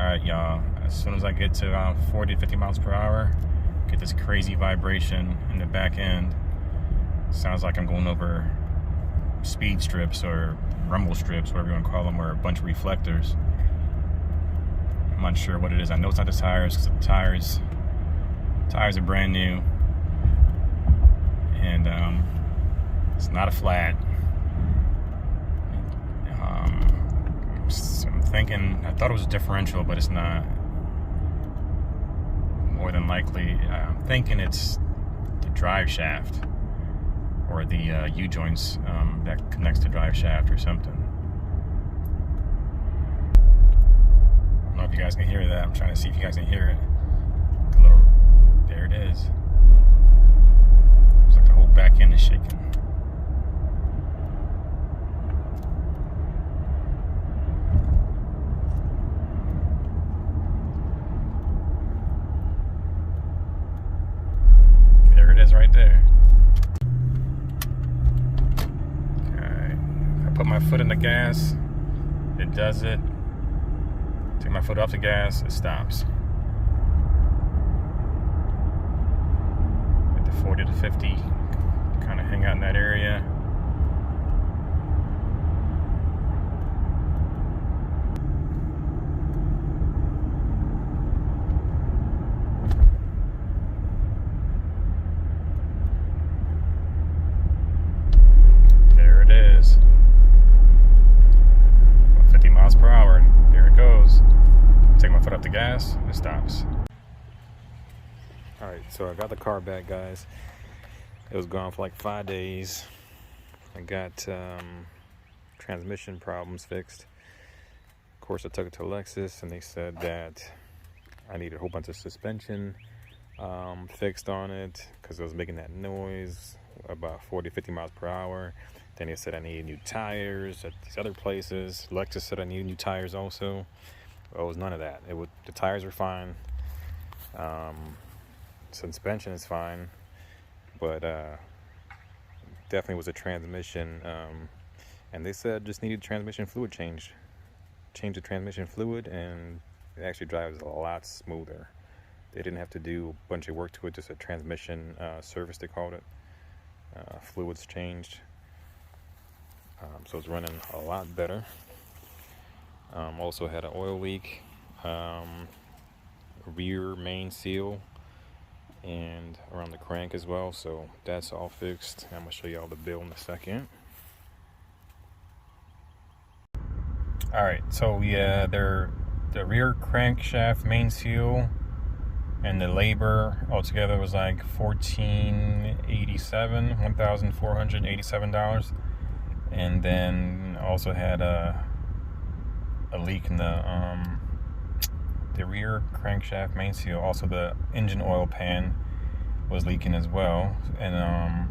Alright, y'all, as soon as I get to around 40 to 50 miles per hour, get this crazy vibration in the back end. Sounds like I'm going over speed strips or rumble strips, whatever you want to call them, or a bunch of reflectors. I'm not sure what it is. I know it's not the tires, because the tires are brand new, and it's not a flat. I'm thinking, I thought it was a differential, but it's not. More than likely, I'm thinking it's the drive shaft or the U-joints that connects the drive shaft or something. I don't know if you guys can hear that. I'm trying to see if you guys can hear it. There it is. It's like the whole back end is shaking. There it is right there. Okay. If I put my foot in the gas, it does it. Take my foot off the gas, it stops. 40 to 50, kind of hang out in that area. There it is. 50 miles per hour. There it goes. Take my foot off the gas, it stops. Alright, so I got the car back, guys. It was gone for like 5 days. I got transmission problems fixed. Of course, I took it to Lexus, and they said that I needed a whole bunch of suspension fixed on it because it was making that noise about 40, 50 miles per hour. Then they said I needed new tires at these other places. Lexus said I needed new tires also. Well, it was none of that. The tires were fine. Suspension is fine, but definitely was a transmission, and they said just needed transmission fluid change the transmission fluid, and it actually drives a lot smoother. They didn't have to do a bunch of work to it, just a transmission service, they called it. Fluids changed, so it's running a lot better. Also had an oil leak, rear main seal, and around the crank as well, so that's all fixed. I'm gonna show you all the bill in a second. Alright, so yeah, the rear crankshaft main seal and the labor altogether was like $1,487, and then also had a leak in the rear crankshaft main seal. Also the engine oil pan was leaking as well, and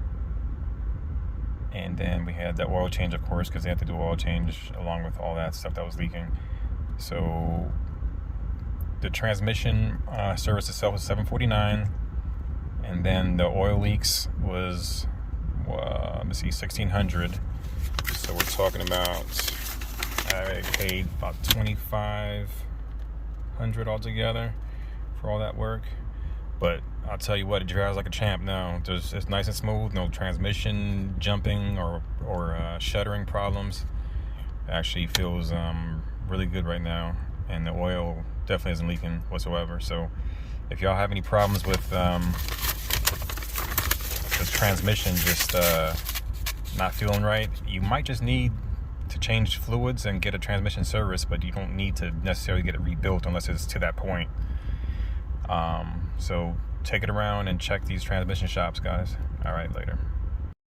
then we had the oil change, of course, because they had to do oil change along with all that stuff that was leaking. So the transmission service itself was $749, and then the oil leaks was $1,600. So we're talking about, I paid about $2,500 altogether for all that work. But I'll tell you what, it drives like a champ now. It's nice and smooth, no transmission jumping or shuddering problems. It actually feels really good right now, and the oil definitely isn't leaking whatsoever. So if y'all have any problems with the transmission just not feeling right, you might just need to change fluids and get a transmission service, but you don't need to necessarily get it rebuilt unless it's to that point. So take it around and check these transmission shops, guys. All right, later.